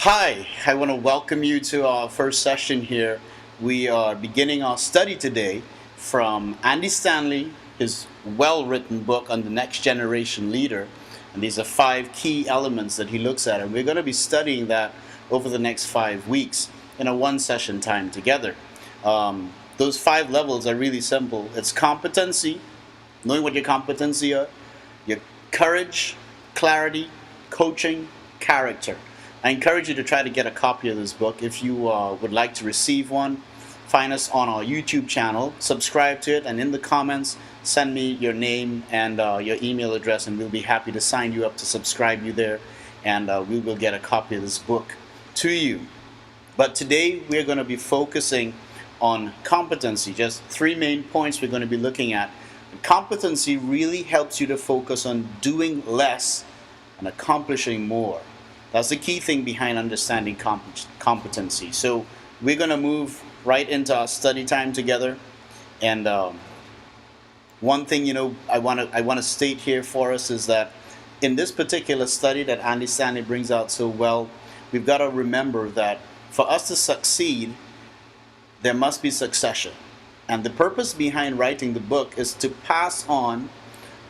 Hi, I want to welcome you to our first session here. We are beginning our study today from Andy Stanley, his well written book on the next generation leader. And these are five key elements that he looks at. And we're going to be studying that over the next 5 weeks in a one session time together. Those five levels are really simple. It's competency, knowing what your competency are, your courage, clarity, coaching, character. I encourage you to try to get a copy of this book. If you would like to receive one, find us on our YouTube channel, subscribe to it, and in the comments, send me your name and your email address, and we'll be happy to sign you up to subscribe you there, and we will get a copy of this book to you. But today, we're going to be focusing on competency. Just three main points we're going to be looking at. Competency really helps you to focus on doing less and accomplishing more. That's the key thing behind understanding competency. So we're going to move right into our study time together. And one thing I want to state here for us is that in this particular study that Andy Stanley brings out so well, we've got to remember that for us to succeed, there must be succession. And the purpose behind writing the book is to pass on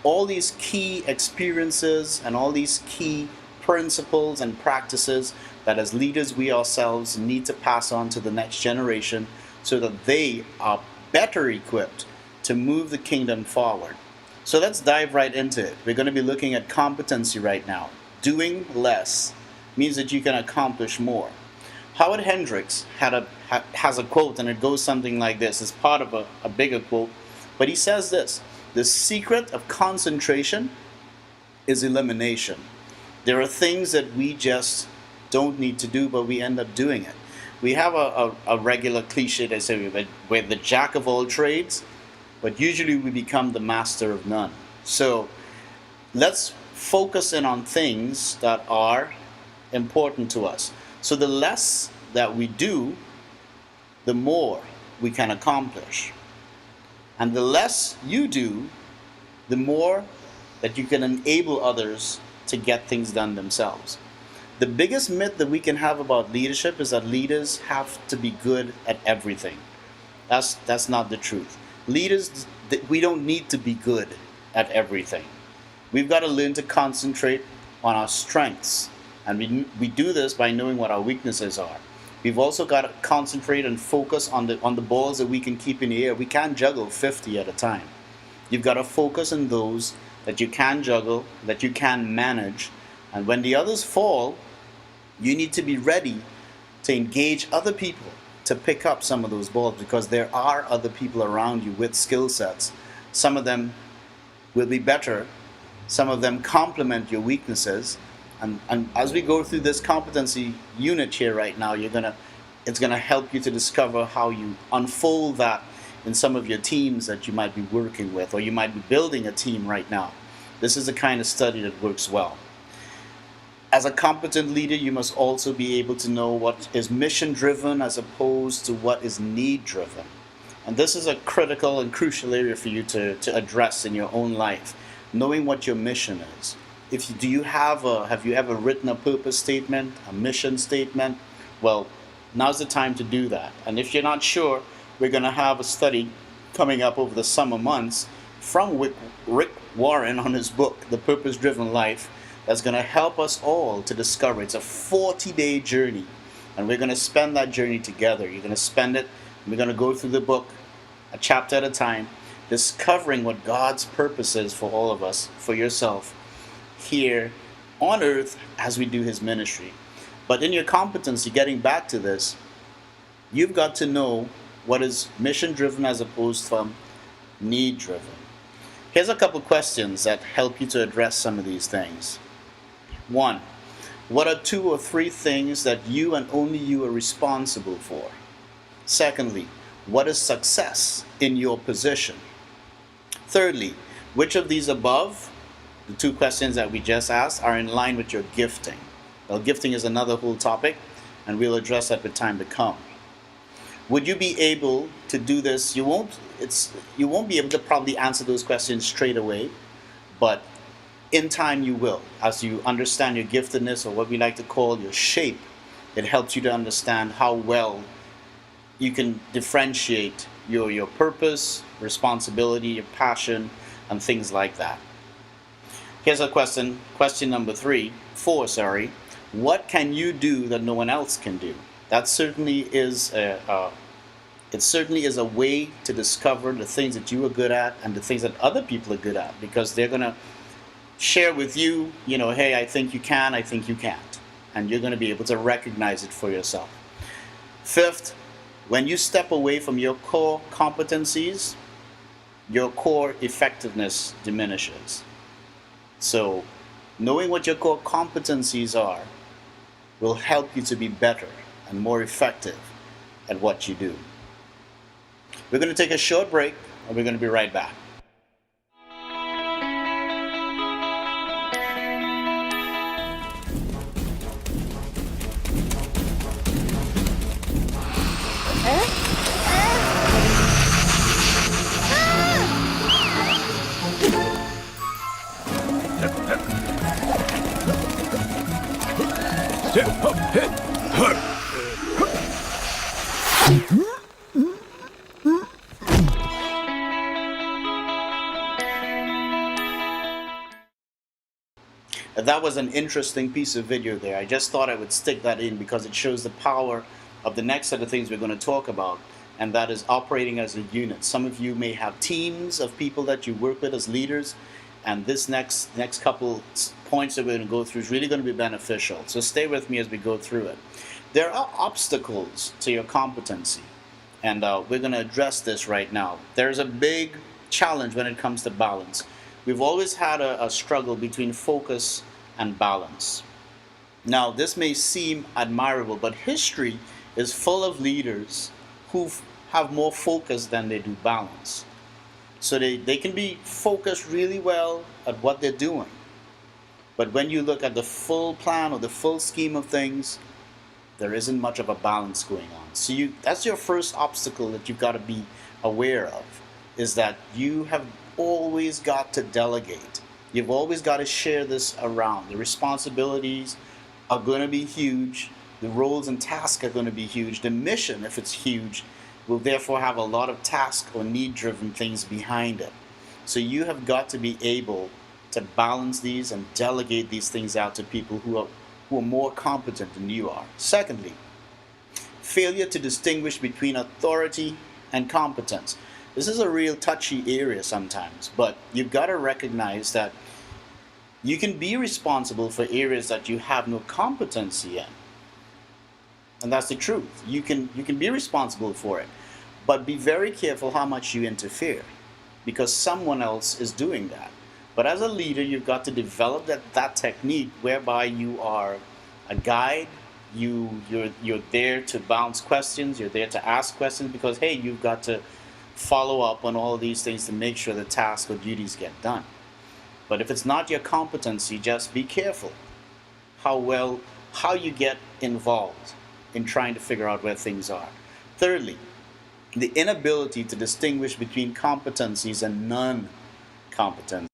all these key experiences and all these key principles and practices that as leaders we ourselves need to pass on to the next generation so that they are better equipped to move the kingdom forward. So let's dive right into it. We're going to be looking at competency right now. Doing less means that you can accomplish more. Howard Hendricks has a quote, and it goes something like this. It's part of a bigger quote, but he says this: the secret of concentration is elimination. There are things that we just don't need to do, but we end up doing it. We have a regular cliche that says we're the jack of all trades, but usually we become the master of none. So let's focus in on things that are important to us. So the less that we do, the more we can accomplish. And the less you do, the more that you can enable others to get things done themselves. The biggest myth that we can have about leadership is that leaders have to be good at everything. That's not the truth. Leaders, we don't need to be good at everything. We've got to learn to concentrate on our strengths. And we do this by knowing what our weaknesses are. We've also got to concentrate and focus on the balls that we can keep in the air. We can't juggle 50 at a time. You've got to focus on those that you can juggle, that you can manage. And when the others fall, you need to be ready to engage other people to pick up some of those balls, because there are other people around you with skill sets. Some of them will be better. Some of them complement your weaknesses. And as we go through this competency unit here right now, it's gonna help you to discover how you unfold that in some of your teams that you might be working with, or you might be building a team right now. This is the kind of study that works well. As a competent leader, you must also be able to know what is mission-driven as opposed to what is need-driven. And this is a critical and crucial area for you to address in your own life, knowing what your mission is. Have you ever written a purpose statement, a mission statement? Well, now's the time to do that. And if you're not sure, we're going to have a study coming up over the summer months from Rick Warren on his book, The Purpose-Driven Life, that's going to help us all to discover. It's a 40-day journey, and we're going to spend that journey together. You're going to spend it, and we're going to go through the book a chapter at a time, discovering what God's purpose is for all of us, for yourself, here on earth as we do his ministry. But in your competency, getting back to this, you've got to know what is mission-driven as opposed from need-driven. Here's a couple questions that help you to address some of these things. 1. What are 2 or 3 things that you and only you are responsible for? Secondly, what is success in your position? Thirdly, which of these above, the 2 questions that we just asked, are in line with your gifting? Well, gifting is another whole topic, and we'll address that with time to come. Would you be able to do this? You won't be able to probably answer those questions straight away, but in time you will, as you understand your giftedness, or what we like to call your shape, It helps you to understand how well you can differentiate your purpose, responsibility, your passion, and things like that. Here's a question number four, sorry. What can you do that no one else can do? That certainly is it certainly is a way to discover the things that you are good at and the things that other people are good at, because they're going to share with you, hey, I think you can, I think you can't. And you're going to be able to recognize it for yourself. Fifth, when you step away from your core competencies, your core effectiveness diminishes. So, knowing what your core competencies are will help you to be better and more effective at what you do. We're going to take a short break, and we're going to be right back. That was an interesting piece of video there. I just thought I would stick that in because it shows the power of the next set of things we're going to talk about, and that is operating as a unit. Some of you may have teams of people that you work with as leaders, and this next couple points that we're going to go through is really going to be beneficial. So stay with me as we go through it. There are obstacles to your competency, and we're going to address this right now. There's a big challenge when it comes to balance. We've always had a struggle between focus and balance. Now, this may seem admirable, but history is full of leaders who have more focus than they do balance. So they can be focused really well at what they're doing. But when you look at the full plan or the full scheme of things, there isn't much of a balance going on. So that's your first obstacle that you've got to be aware of, is that you have always got to delegate. You've always got to share this around. The responsibilities are going to be huge. The roles and tasks are going to be huge. The mission, if it's huge, will therefore have a lot of task or need-driven things behind it. So you have got to be able to balance these and delegate these things out to people who are more competent than you are. Secondly, failure to distinguish between authority and competence. This is a real touchy area sometimes, but you've got to recognize that you can be responsible for areas that you have no competency in. And that's the truth. You can be responsible for it, but be very careful how much you interfere, because someone else is doing that. But as a leader, you've got to develop that technique whereby you are a guide. You're there to bounce questions. You're there to ask questions because, hey, you've got to follow up on all of these things to make sure the tasks or duties get done. But if it's not your competency, just be careful how you get involved in trying to figure out where things are. Thirdly, the inability to distinguish between competencies and non-competencies.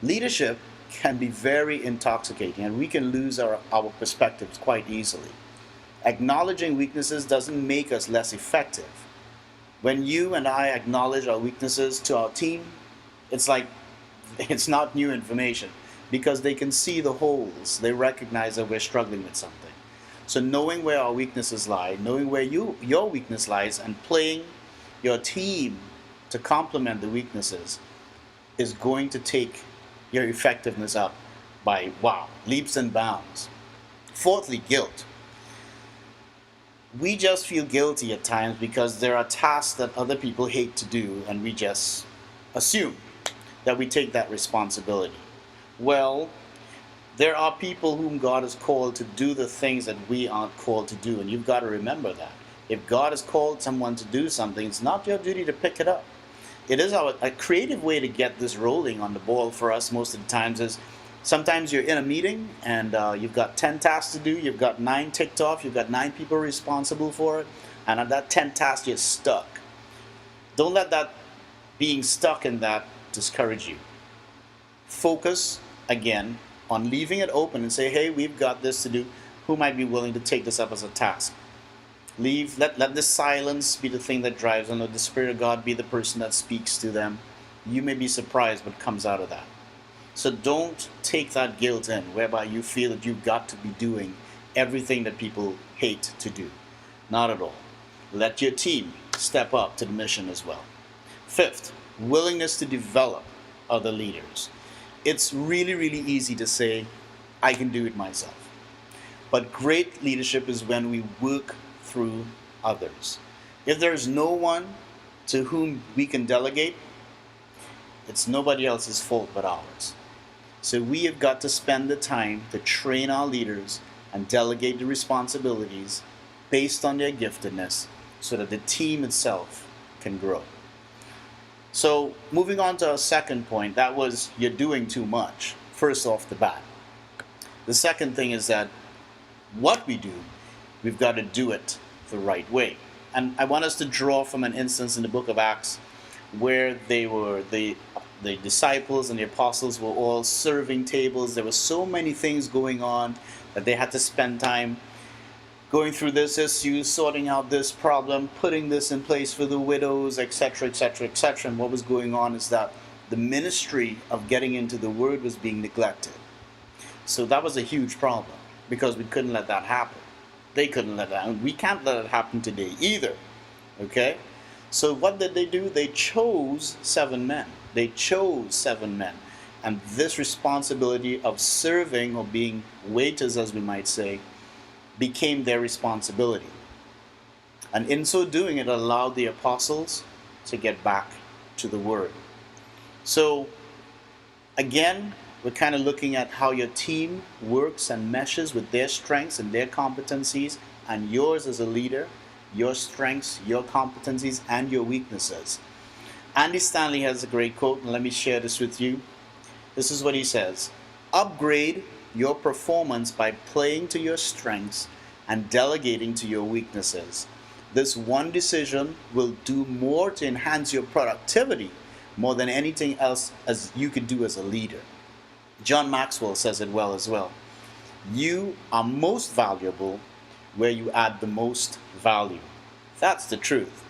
Leadership can be very intoxicating, and we can lose our perspectives quite easily. Acknowledging weaknesses doesn't make us less effective. When you and I acknowledge our weaknesses to our team, it's like it's not new information, because they can see the holes. They recognize that we're struggling with something. So knowing where our weaknesses lie, knowing where your weakness lies, and playing your team to complement the weaknesses is going to take your effectiveness up by, leaps and bounds. Fourthly, guilt. We just feel guilty at times because there are tasks that other people hate to do, and we just assume that we take that responsibility. Well, there are people whom God has called to do the things that we aren't called to do, and you've got to remember that. If God has called someone to do something, it's not your duty to pick it up. It is a creative way to get this rolling on the ball for us most of the times is sometimes you're in a meeting and you've got 10 tasks to do, you've got 9 ticked off, you've got 9 people responsible for it, and on that 10 tasks you're stuck. Don't let that being stuck in that discourage you. Focus, again, on leaving it open and say, hey, we've got this to do. who might be willing to take this up as a task. Let the silence be the thing that drives them. Let the Spirit of God be the person that speaks to them. You may be surprised what comes out of that. So don't take that guilt in, whereby you feel that you've got to be doing everything that people hate to do. Not at all. Let your team step up to the mission as well. Fifth, willingness to develop other leaders. It's really, really easy to say, I can do it myself. But great leadership is when we work through others. If there is no one to whom we can delegate, it's nobody else's fault but ours. So we have got to spend the time to train our leaders and delegate the responsibilities based on their giftedness so that the team itself can grow. So moving on to our second point, that was you're doing too much, first off the bat. The second thing is that what we do, we've got to do it the right way. And I want us to draw from an instance in the book of Acts where the disciples and the apostles were all serving tables. There were so many things going on that they had to spend time going through this issue, sorting out this problem, putting this in place for the widows, etc., etc., etc. And what was going on is that the ministry of getting into the word was being neglected. So that was a huge problem because we couldn't let that happen. They couldn't let that happen. We can't let it happen today either. Okay? So what did they do? They chose 7 men. They chose 7 men. And this responsibility of serving, or being waiters as we might say, became their responsibility. And in so doing, it allowed the apostles to get back to the word. So again, we're kind of looking at how your team works and meshes with their strengths and their competencies, and yours as a leader, your strengths, your competencies, and your weaknesses. Andy Stanley has a great quote, and let me share this with you. This is what he says: upgrade your performance by playing to your strengths and delegating to your weaknesses. This one decision will do more to enhance your productivity more than anything else as you could do as a leader. John Maxwell says it well as well. You are most valuable where you add the most value. That's the truth.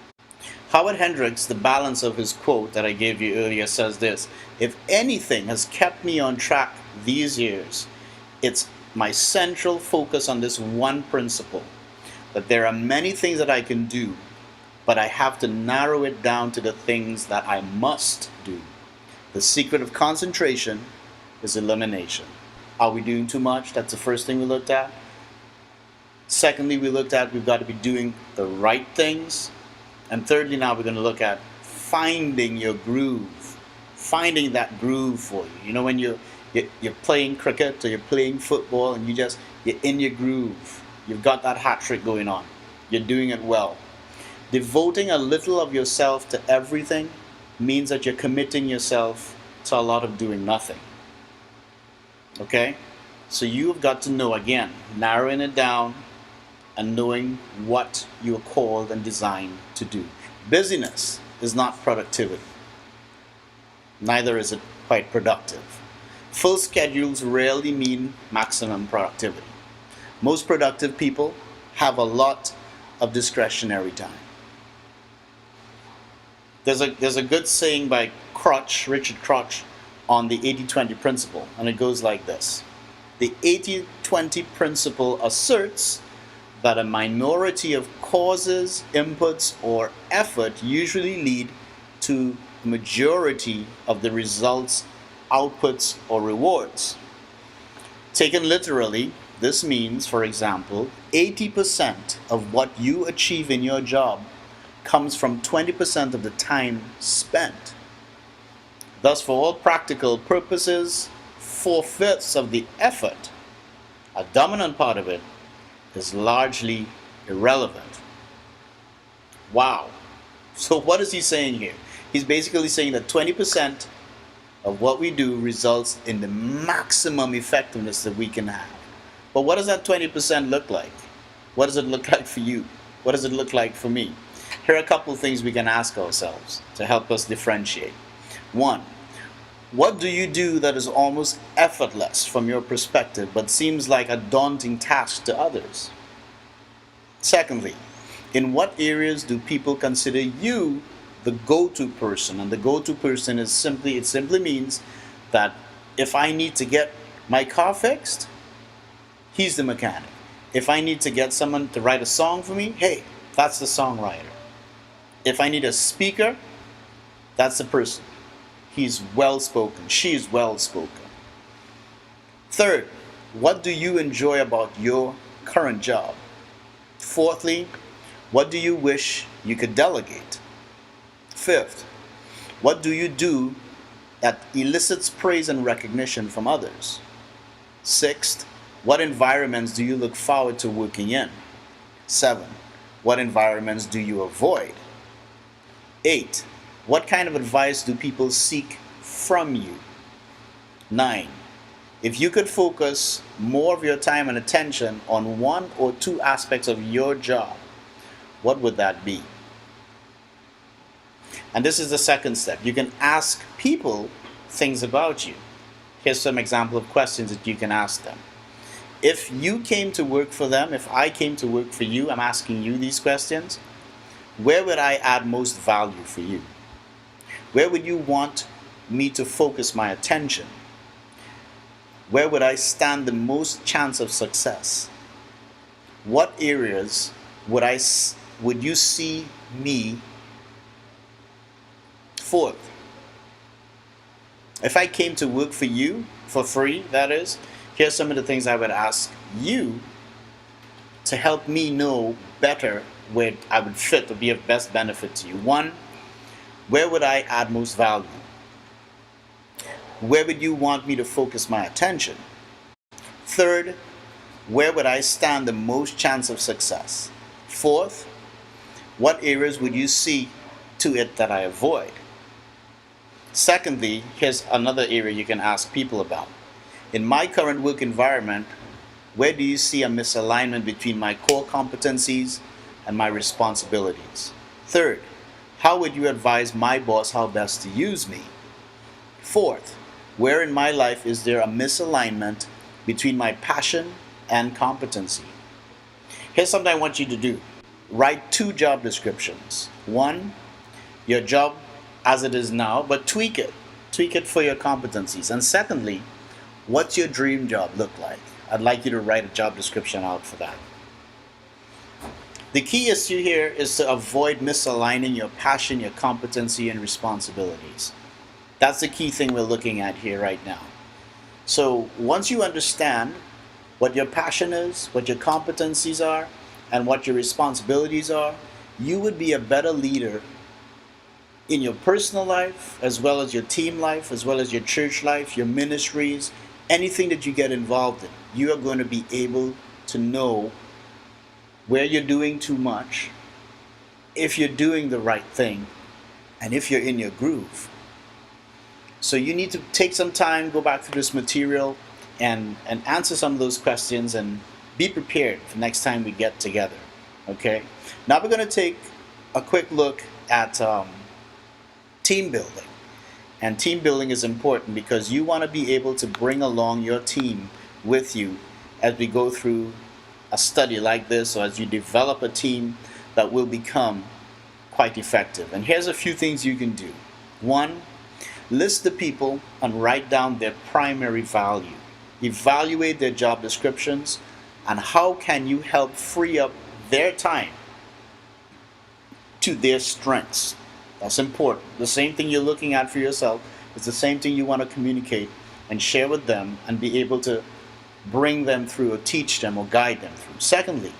Howard Hendricks, the balance of his quote that I gave you earlier, says this: if anything has kept me on track these years, it's my central focus on this one principle, that there are many things that I can do, but I have to narrow it down to the things that I must do. The secret of concentration is elimination. Are we doing too much? That's the first thing we looked at. Secondly, we looked at we've got to be doing the right things. And thirdly, now we're going to look at finding your groove. Finding that groove for you. You know, when you're playing cricket or you're playing football and you're in your groove. You've got that hat trick going on. You're doing it well. Devoting a little of yourself to everything means that you're committing yourself to a lot of doing nothing. Okay? So you've got to know, again, narrowing it down and knowing what you're called and designed to do. Busyness is not productivity. Neither is it quite productive. Full schedules rarely mean maximum productivity. Most productive people have a lot of discretionary time. There's a good saying by Richard Crotch, on the 80-20 principle, and it goes like this. The 80-20 principle asserts that a minority of causes, inputs, or effort usually lead to a majority of the results, outputs, or rewards. Taken literally, this means, for example, 80% of what you achieve in your job comes from 20% of the time spent. Thus, for all practical purposes, 4/5 of the effort, a dominant part of it, is largely irrelevant. Wow. So what is he saying here? He's basically saying that 20% of what we do results in the maximum effectiveness that we can have. But what does that 20% look like? What does it look like for you? What does it look like for me? Here are a couple of things we can ask ourselves to help us differentiate. One, What do you do that is almost effortless from your perspective but seems like a daunting task to others? Secondly, in what areas do people consider you the go-to person? And the go-to person is it simply means that if I need to get my car fixed, he's the mechanic. If I need to get someone to write a song for me, hey, that's the songwriter. If I need a speaker, that's the person. He's well spoken. She's well spoken. Third, what do you enjoy about your current job? Fourthly, what do you wish you could delegate? Fifth, what do you do that elicits praise and recognition from others? Sixth, what environments do you look forward to working in? 7. What environments do you avoid? 8. What kind of advice do people seek from you? 9. If you could focus more of your time and attention on one or two aspects of your job, what would that be? And this is the second step. You can ask people things about you. Here's some example of questions that you can ask them. If you came to work for them, if I came to work for you, I'm asking you these questions. Where would I add most value for you? Where would you want me to focus my attention? Where would I stand the most chance of success? What areas would you see me? Fourth, if I came to work for you for free, that is, here's some of the things I would ask you to help me know better where I would fit or be of best benefit to you. 1, where would I add most value? Where would you want me to focus my attention? Third, where would I stand the most chance of success? Fourth, what areas would you see to it that I avoid? Secondly, here's another area you can ask people about. In my current work environment, where do you see a misalignment between my core competencies and my responsibilities? Third, how would you advise my boss how best to use me? Fourth, where in my life is there a misalignment between my passion and competency? Here's something I want you to do. Write 2 job descriptions. 1, your job as it is now, but tweak it. Tweak it for your competencies. And secondly, what's your dream job look like? I'd like you to write a job description out for that. The key issue here is to avoid misaligning your passion, your competency, and responsibilities. That's the key thing we're looking at here right now. So once you understand what your passion is, what your competencies are, and what your responsibilities are, you would be a better leader in your personal life, as well as your team life, as well as your church life, your ministries, anything that you get involved in. You are going to be able to know where you're doing too much, if you're doing the right thing, and if you're in your groove. So you need to take some time, go back through this material, and answer some of those questions, and be prepared for next time we get together. Okay? Now we're going to take a quick look at team building. And team building is important because you want to be able to bring along your team with you as we go through a study like this, or as you develop a team that will become quite effective. And here's a few things you can do. 1, list the people and write down their primary value. Evaluate their job descriptions and how can you help free up their time to their strengths. That's important. The same thing you're looking at for yourself is the same thing you want to communicate and share with them and be able to bring them through or teach them or guide them through. Secondly,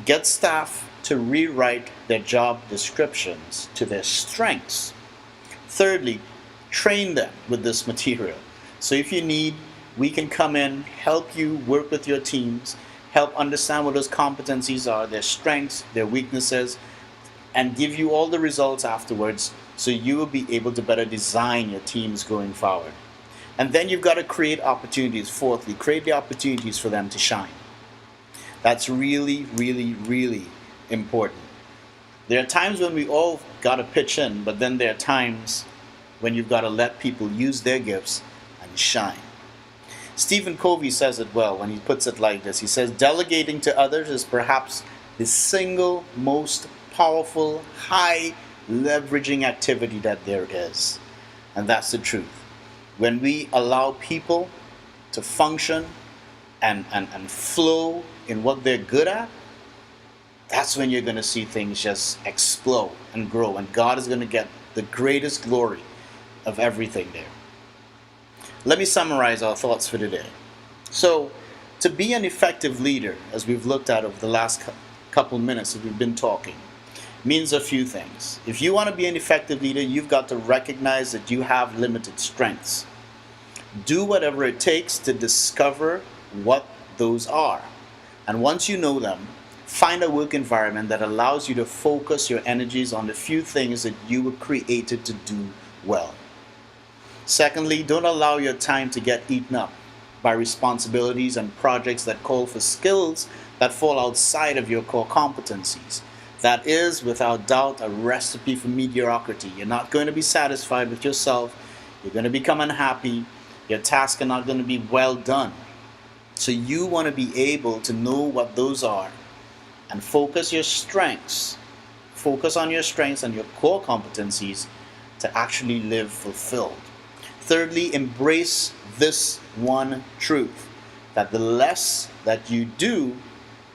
get staff to rewrite their job descriptions to their strengths. Thirdly, train them with this material. So if you need, we can come in, help you work with your teams, help understand what those competencies are, their strengths, their weaknesses, and give you all the results afterwards so you will be able to better design your teams going forward. And then you've got to create opportunities. Fourthly, create the opportunities for them to shine. That's really, really, really important. There are times when we all got to pitch in, but then there are times when you've got to let people use their gifts and shine. Stephen Covey says it well when he puts it like this. He says, delegating to others is perhaps the single most powerful, high leveraging activity that there is. And that's the truth. When we allow people to function and flow in what they're good at, that's when you're going to see things just explode and grow. And God is going to get the greatest glory of everything there. Let me summarize our thoughts for today. So, to be an effective leader, as we've looked at over the last couple minutes that we've been talking, means a few things. If you want to be an effective leader, you've got to recognize that you have limited strengths. Do whatever it takes to discover what those are. And once you know them, find a work environment that allows you to focus your energies on the few things that you were created to do well. Secondly, don't allow your time to get eaten up by responsibilities and projects that call for skills that fall outside of your core competencies. That is, without doubt, a recipe for mediocrity. You're not going to be satisfied with yourself. You're going to become unhappy. Your tasks are not going to be well done. So you want to be able to know what those are and focus your strengths. Focus on your strengths and your core competencies to actually live fulfilled. Thirdly, embrace this one truth, that the less that you do,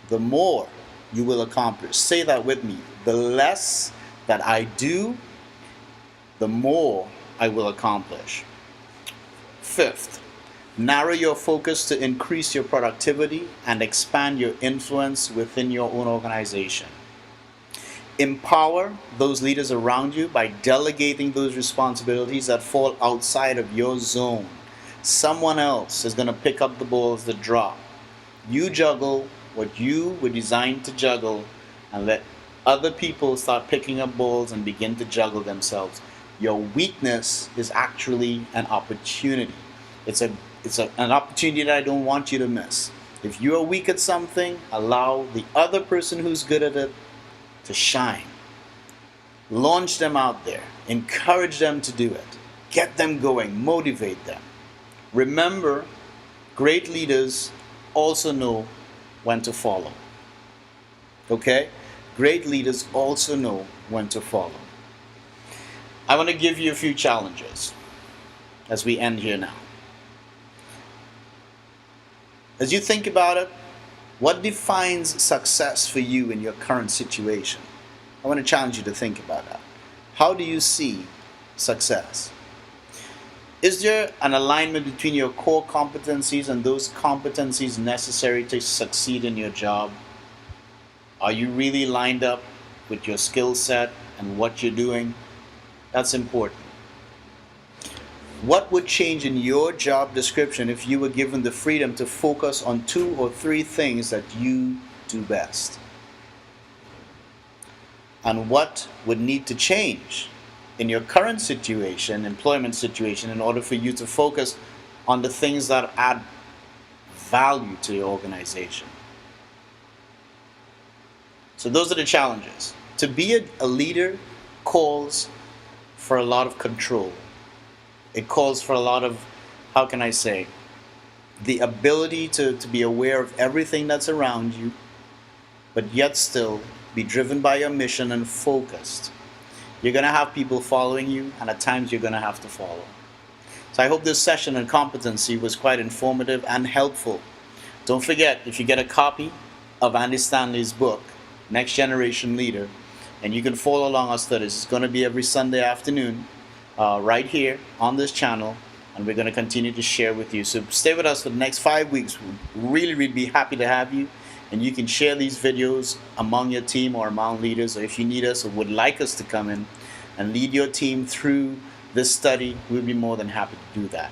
the more you will accomplish. Say that with me. The less that I do, the more I will accomplish. Fifth, narrow your focus to increase your productivity and expand your influence within your own organization. Empower those leaders around you by delegating those responsibilities that fall outside of your zone. Someone else is going to pick up the balls that drop. You juggle what you were designed to juggle and let other people start picking up balls and begin to juggle themselves. Your weakness is actually an opportunity. It's an opportunity that I don't want you to miss. If you are weak at something, allow the other person who's good at it to shine. Launch them out there. Encourage them to do it. Get them going. Motivate them. Remember, great leaders also know when to follow. Okay? Great leaders also know when to follow. I want to give you a few challenges as we end here now. As you think about it, what defines success for you in your current situation? I want to challenge you to think about that. How do you see success? Is there an alignment between your core competencies and those competencies necessary to succeed in your job? Are you really lined up with your skill set and what you're doing? That's important. What would change in your job description if you were given the freedom to focus on 2 or 3 things that you do best? And what would need to change in your current situation, employment situation, in order for you to focus on the things that add value to your organization? So those are the challenges. To be a leader calls for a lot of control. It calls for a lot of, how can I say, the ability to be aware of everything that's around you, but yet still be driven by your mission and focused. You're going to have people following you, and at times you're going to have to follow. So I hope this session on competency was quite informative and helpful. Don't forget, if you get a copy of Andy Stanley's book, Next Generation Leader, and you can follow along our studies. It's going to be every Sunday afternoon right here on this channel, and we're going to continue to share with you. So stay with us for the next 5 weeks. We'd really be happy to have you, and you can share these videos among your team or among leaders, or if you need us or would like us to come in and lead your team through this study, we'll be more than happy to do that.